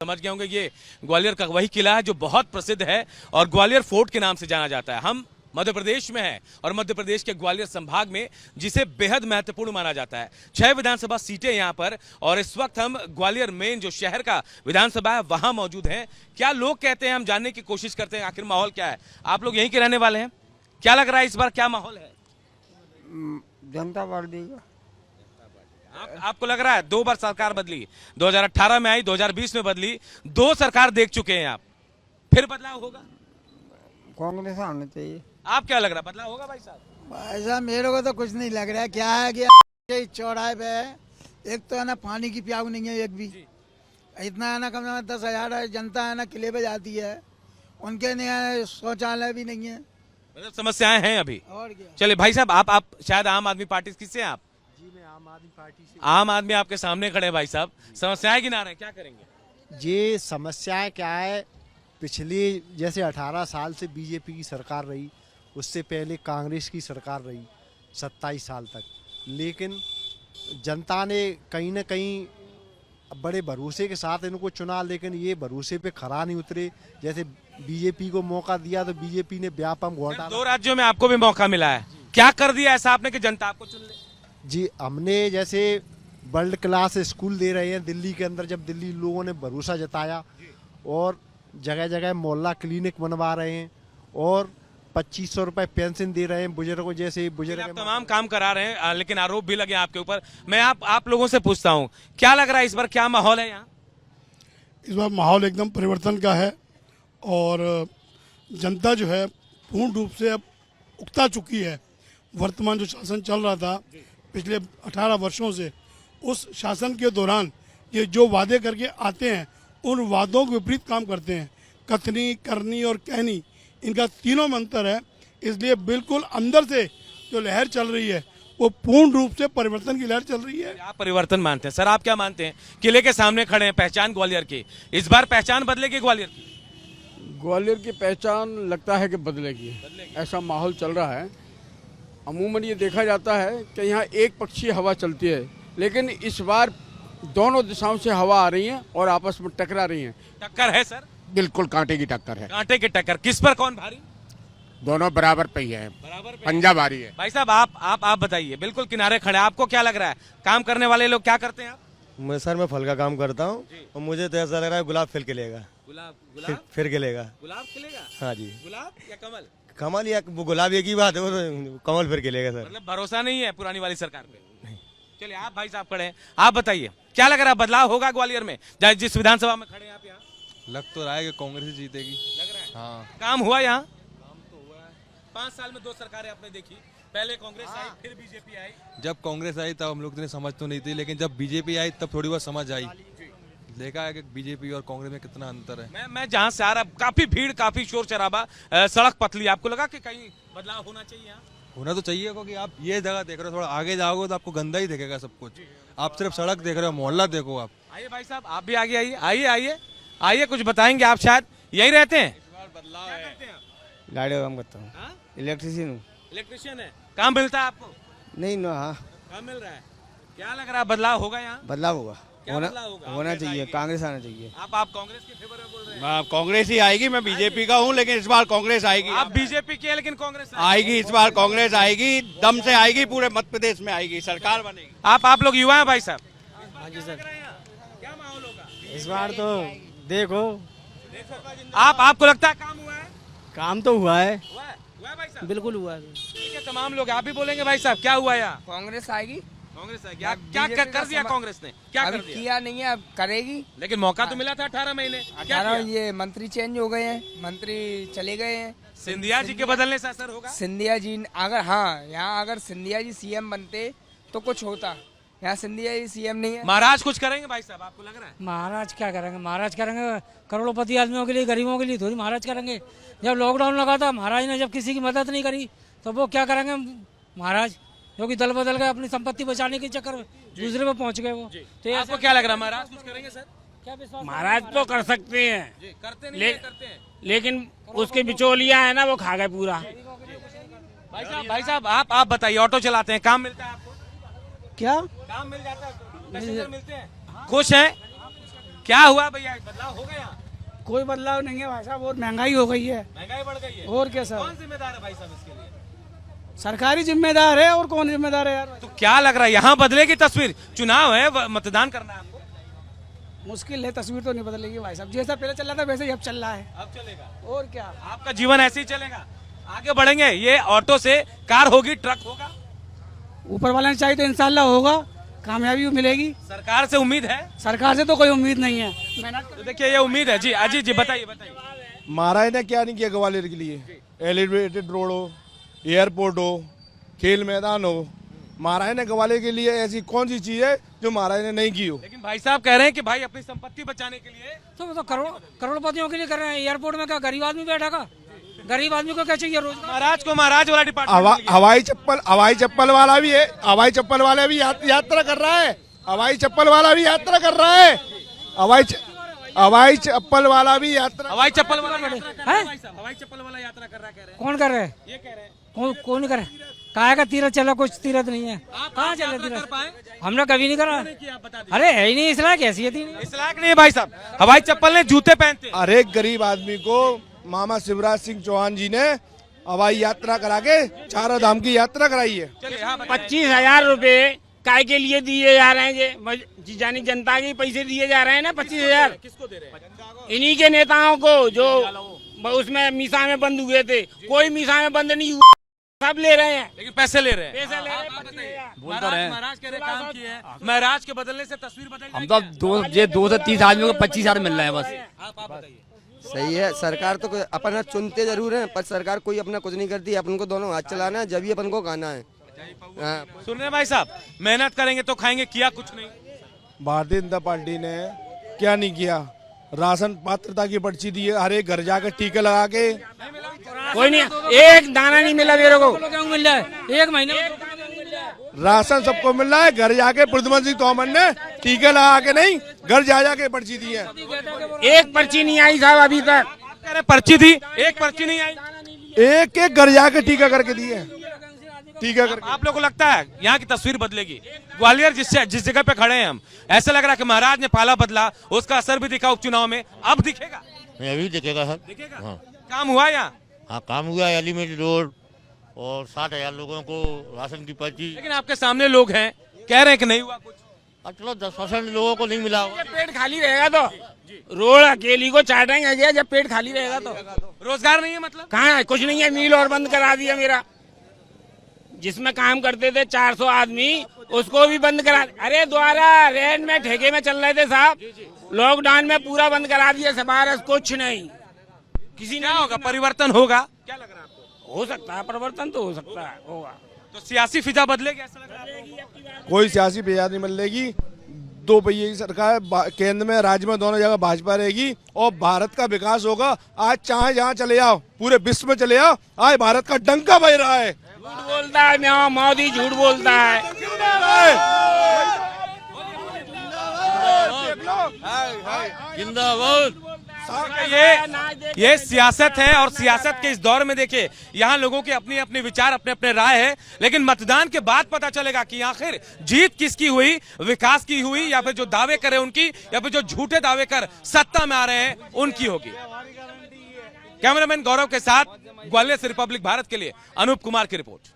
समझ गए होंगे ये ग्वालियर का वही किला है जो बहुत प्रसिद्ध है और ग्वालियर फोर्ट के नाम से जाना जाता है। हम मध्य प्रदेश में है और मध्य प्रदेश के ग्वालियर संभाग में जिसे बेहद महत्वपूर्ण माना जाता है। 6 विधानसभा सीटें यहां पर और इस वक्त हम ग्वालियर मेन जो शहर का विधानसभा है वहां मौजूद हैं। क्या लोग कहते हैं हम जानने की कोशिश करते हैं आखिर माहौल क्या है। आप लोग यहीं के रहने वाले हैं, क्या लग रहा है इस बार क्या माहौल है? जनता पार्टी का। आपको लग रहा है 2 बार सरकार बदली, 2018 में आई, 2020 में बदली, 2 सरकार देख चुके हैं आप, फिर बदलाव होगा? कांग्रेस आना चाहिए। आप क्या लग रहा है बदलाव होगा भाई साहब? भाई साहब मेरे को तो कुछ नहीं लग रहा है। क्या है कि चौराहे पे है, एक तो है ना पानी की प्याऊ नहीं है एक भी, इतना है ना कम से कम 10,000 जनता है ना किले पे जाती है, उनके लिए शौचालय भी नहीं है। मतलब समस्याएं हैं अभी। और क्या। चलिए भाई साहब आप शायद आम आदमी पार्टी किससे हैं आप? जी मैं आम आदमी पार्टी से। आम आदमी आपके सामने खड़े हैं भाई साहब, समस्याएं गिना रहे हैं, क्या करेंगे? ये समस्याएं क्या है, पिछली जैसे 18 साल से बीजेपी की सरकार रही, उससे पहले कांग्रेस की सरकार रही 27 साल तक, लेकिन जनता ने कहीं ना कहीं बड़े भरोसे के साथ इनको चुना, लेकिन ये भरोसे पे खरा नहीं उतरे। जैसे बीजेपी को मौका दिया तो बीजेपी ने व्यापम घोटाला। 2 राज्यों में आपको भी मौका मिला है, क्या कर दिया ऐसा आपने कि जनता आपको चुन ले? जी हमने जैसे वर्ल्ड क्लास स्कूल दे रहे हैं दिल्ली के अंदर, जब दिल्ली लोगों ने भरोसा जताया, और जगह जगह मोहल्ला क्लिनिक बनवा रहे हैं और 2500 रुपए पेंशन दे रहे हैं बुजुर्गों, जैसे बुजुर्ग तमाम काम करा रहे हैं, लेकिन आरोप भी लगे आपके ऊपर। मैं आप लोगों से पूछता हूँ, क्या लग रहा है इस बार क्या माहौल है यहाँ? इस बार माहौल एकदम परिवर्तन का है और जनता जो है पूर्ण रूप से अब उकता चुकी है। वर्तमान जो शासन चल रहा था पिछले 18 वर्षों से, उस शासन के दौरान ये जो वादे करके आते हैं उन वादों के विपरीत काम करते हैं। कथनी, करनी और कहनी, इनका तीनों में अंतर है। इसलिए बिल्कुल अंदर से जो लहर चल रही है वो पूर्ण रूप से परिवर्तन की लहर चल रही है। आप परिवर्तन मानते हैं सर? आप क्या मानते हैं? किले के सामने खड़े हैं, पहचान ग्वालियर की, इस बार पहचान बदलेगी ग्वालियर की? ग्वालियर की पहचान लगता है कि बदलेगी, ऐसा माहौल चल रहा है। अमूमन ये देखा जाता है कि यहाँ एक पक्षीय हवा चलती है, लेकिन इस बार दोनों दिशाओं से हवा आ रही है और आपस में टकरा रही है। टक्कर है सर? बिल्कुल कांटे की टक्कर है। कांटे की टक्कर, किस पर कौन भारी? दोनों बराबर पे ही है, बराबर पे। पंजा भारी है। भाई साहब आप बताइए, बिल्कुल किनारे खड़े, आपको क्या लग रहा है काम करने वाले लोग क्या करते हैं आप? मैं सर मैं फल का काम करता हूँ और मुझे तो ऐसा लग रहा है गुलाब फिर खिलेगा। गुलाब फिर खिलेगा। गुलाब खिलेगा? हाँ जी। गुलाब या कमल? कमल या वो गुलाब एक ही बात है, वो तो कमल फिर खिलेगा सर। मतलब भरोसा नहीं है पुरानी वाली सरकार पे? चलिए आप भाई साहब खड़े हैं, आप बताइए क्या लग रहा है बदलाव होगा ग्वालियर में, जिस विधानसभा में खड़े हैं आप यहाँ? लग तो रहा है कि कांग्रेस ही जीतेगी। लग रहा है? हाँ। काम हुआ यहाँ? काम तो हुआ है। 5 साल में 2 सरकारें आपने देखी, पहले कांग्रेस आई फिर बीजेपी आई। जब कांग्रेस आई तब हम लोग इतनी समझ तो नहीं थी, लेकिन जब बीजेपी आई तब थोड़ी बहुत समझ आई। देखा है कि बीजेपी और कांग्रेस में कितना अंतर है। मैं जहाँ से आ रहा, काफी भीड़, काफी शोर शराबा, सड़क पतली, आपको लगा कि कहीं बदलाव होना चाहिए यहाँ? होना तो चाहिए, क्योंकि आप ये जगह देख रहे हो, थोड़ा आगे जाओगे तो आपको गंदा ही दिखेगा सब कुछ। आप सिर्फ सड़क देख रहे हो, मोहल्ला देखो आप। आइए भाई साहब, आप भी आगे आइए, आइए आइए आइए, कुछ बताएंगे आप, शायद यही रहते हैं। इस बार बदलाव क्या है। करते हैं आप? गाड़ी का काम करता हूँ, हाँ? इलेक्ट्रिशियन हूँ। इलेक्ट्रिशियन है, काम मिलता है आपको? नहीं ना, हाँ काम मिल रहा है। क्या लग रहा है बदलाव होगा यहाँ? बदलाव होगा, क्या बदलाव होगा? होना चाहिए, कांग्रेस आना चाहिए। आप कांग्रेस के फेवर में बोल रहे हैं? कांग्रेस ही आएगी, मैं बीजेपी का हूँ, लेकिन इस बार कांग्रेस आएगी। आप बीजेपी के हैं लेकिन कांग्रेस आएगी, इस बार कांग्रेस आएगी, दम से आएगी, पूरे मध्य प्रदेश में आएगी, सरकार बनेगी। आप लोग युवा हैं भाई साहब? हाँ जी सर। क्या माहौल होगा इस बार? तो देखो, आपको लगता है काम हुआ है? काम तो हुआ है भाई साहब? बिल्कुल हुआ है। ठीक है, तमाम लोग आप भी बोलेंगे भाई साहब, क्या हुआ यहाँ? कांग्रेस आएगी। कांग्रेस है क्या कर दिया कांग्रेस ने? क्या अभी कर दिया? किया नहीं है, अब करेगी। लेकिन मौका तो मिला था 18 महीने, क्या 18 किया? ये मंत्री चेंज हो गए हैं, मंत्री चले गए हैं। सिंधिया जी के बदलने से असर होगा? सिंधिया जी अगर, हाँ यहाँ अगर सिंधिया जी सीएम बनते तो कुछ होता, यहाँ सिंधिया जी सीएम नहीं है। महाराज कुछ करेंगे भाई साहब, आपको लग रहा है? महाराज क्या करेंगे? महाराज करेंगे करोड़पति आदमियों के लिए, गरीबों के लिए थोड़ी महाराज करेंगे। जब लॉकडाउन लगा था महाराज ने जब किसी की मदद नहीं करी तो वो क्या करेंगे महाराज, जो कि दल बदल गए, अपनी संपत्ति बचाने के चक्कर में दूसरे पे पहुंच गए वो। तो आपको क्या लग रहा है महाराज कुछ करेंगे सर? क्या विश्वास? महाराज तो कर सकते हैं, करते नहीं करते हैं, लेकिन उसके बिचौलिया है ना, वो खा गए पूरा। भाई साहब आप बताइए, ऑटो चलाते हैं, काम मिलता है आपको? क्या काम मिल जाता है? पैसेंजर मिलते हैं? खुश हैं? क्या हुआ भैया, बदलाव हो गया? कोई बदलाव नहीं है भाई साहब, बहुत महंगाई हो गई है। महंगाई बढ़ गई है। और क्या सर, कौन जिम्मेदार है भाई साहब इसके लिए? सरकारी जिम्मेदार है, और कौन जिम्मेदार है यार? तो क्या लग रहा है यहाँ बदलेगी तस्वीर? चुनाव है, मतदान करना है आपको। मुश्किल है, तस्वीर तो नहीं बदलेगी भाई साहब। जैसा पहले चल रहा था वैसे ही अब चल रहा है। अब चलेगा, और क्या, आपका जीवन ऐसे ही चलेगा, आगे बढ़ेंगे। ये ऑटो से कार होगी, ट्रक होगा, ऊपर वाले ने चाहिए तो इंशाल्लाह होगा, कामयाबी मिलेगी। सरकार से उम्मीद है? सरकार से तो कोई उम्मीद नहीं है। तो देखिए ये उम्मीद है जी। अजीत जी बताइए बताइए। महाराज ने क्या नहीं किया ग्वालियर के लिए? एलिवेटेड रोड हो, एयरपोर्ट हो, खेल मैदान हो, महाराज ने ग्वालियर के लिए ऐसी कौन सी चीज है जो महाराज ने नहीं की हो? लेकिन भाई साहब कह रहे हैं कि भाई अपनी संपत्ति बचाने के लिए तो करोड़पतियों के लिए कर रहे हैं। एयरपोर्ट में क्या गरीब आदमी बैठा का? गरीब आदमी को क्या चाहिए? रोजगार। महाराज को महाराज वाला डिपार्टमेंट। हवाई चप्पल वाला भी है, हवाई चप्पल वाला भी यात्रा कर रहा है, हवाई चप्पल वाला भी यात्रा कर रहा है, हवाई चप्पल वाला भी यात्रा, हवाई चप्पल वाला है? हवाई चप्पल वाला यात्रा कर रहा है, कह रहे हैं। कौन कर रहे हैं? ये कह रहे हैं। कौन कर रहा है? काहे का तीरथ चला? कुछ तीरथ नहीं है। कहाँ चले तीरथ? हमने कभी नहीं करा। अरे है ही नहीं, इस लायक हैसियत ही नहीं। इस लायक नहीं है भाई साहब। हवाई चप्पल ने जूते पहनते। हर एक गरीब आदमी को मामा शिवराज सिंह चौहान जी ने हवाई यात्रा करा के चारों धाम की यात्रा कराई है। 25,000 रुपए काय के लिए दिए जा रहे हैं? ये जानी जनता के पैसे दिए जा रहे हैं ना। 25,000 किसको दे रहे हैं? इन्हीं के नेताओं को जो उसमें मीसा में बंद हुए थे। कोई मीसा में बंद नहीं हुआ, सब ले रहे हैं, लेकिन पैसे ले रहे हैं। पैसे ले रहे हैं। बोलता रहे महाराज कह रहे काम किए हैं। महाराज के बदलने से तस्वीर बदल हम तो 2 से 30 आदमियों को 25,000 मिल रहा है बस। आप बताइए। सही है, सरकार तो अपन चुनते जरूर है, पर सरकार कोई अपना कुछ नहीं करती। अपन को दोनों हाथ चलाना है, जब ही अपन को गाना है। सुन रहे भाई साहब, मेहनत करेंगे तो खाएंगे, किया कुछ नहीं। भारतीय जनता पार्टी ने क्या नहीं किया? राशन पात्रता की पर्ची दी है, हर एक घर जाकर टीके लगा के। कोई नहीं, एक दाना नहीं मिला मेरे को। मिल रहा है एक महीने में। राशन सबको मिल रहा है, घर जाके प्रद्युमन सिंह तोमर ने टीके लगा के नहीं, घर जा जाके पर्ची दी है। एक पर्ची नहीं आई साहब अभी तक। कह रहे पर्ची थी, एक पर्ची नहीं आई। एक एक घर जाके टीका करके दिए, टीका करके। आप लोगों को लगता है यहाँ की तस्वीर बदलेगी? ग्वालियर जिस जगह पे खड़े हैं हम, ऐसा लग रहा है कि महाराज ने पाला बदला, उसका असर भी दिखा उपचुनाव में। अब दिखेगा? अभी दिखेगा सर। दिखेगा। हाँ। काम हुआ यहाँ? हाँ काम हुआ है, एलिमेंट रोड और 60,000 लोगों को राशन की पर्ची। लेकिन आपके सामने लोग हैं, कह रहे हैं कि नहीं हुआ कुछ। अब चलो 10% लोगों को नहीं मिला होगा। जब पेट खाली रहेगा तो रोड अकेली को चाटेंगे क्या? जब पेट खाली रहेगा तो रोजगार नहीं है मतलब? कहाँ है? कुछ नहीं है। मिल और बंद करा दिया मेरा, जिसमें काम करते थे 400 आदमी, उसको भी बंद करा। अरे द्वारा रेंट में ठेके में चल रहे थे साहब, लॉकडाउन में पूरा बंद करा दिया। सिफारिश कुछ नहीं। किसी क्या होगा? परिवर्तन होगा? क्या लग रहा है आपको? हो सकता है परिवर्तन, तो हो सकता है, होगा। तो सियासी फिजा बदलेगी ऐसा लग रहा है? कोई सियासी बेयाद नहीं बदलेगी। 2 पहिए की सरकार केंद्र में, राज्य में, दोनों जगह भाजपा रहेगी और भारत का विकास होगा। आज चाहे जहाँ चले जाओ, पूरे विश्व में चले जाओ, आज भारत का डंका बज रहा है। झूठ बोलता है मोदी, झूठ बोलता है। जिंदाबाद। ये सियासत है, और सियासत के इस दौर में देखिए यहाँ लोगों के अपनी अपनी विचार, अपने अपने राय है। लेकिन मतदान के बाद पता चलेगा कि आखिर जीत किसकी हुई, विकास की हुई, या फिर जो दावे करे उनकी, या फिर जो झूठे दावे कर सत्ता में आ रहे हैं उनकी होगी। कैमरामैन गौरव के साथ ग्वालियर से रिपब्लिक भारत के लिए अनूप कुमार की रिपोर्ट।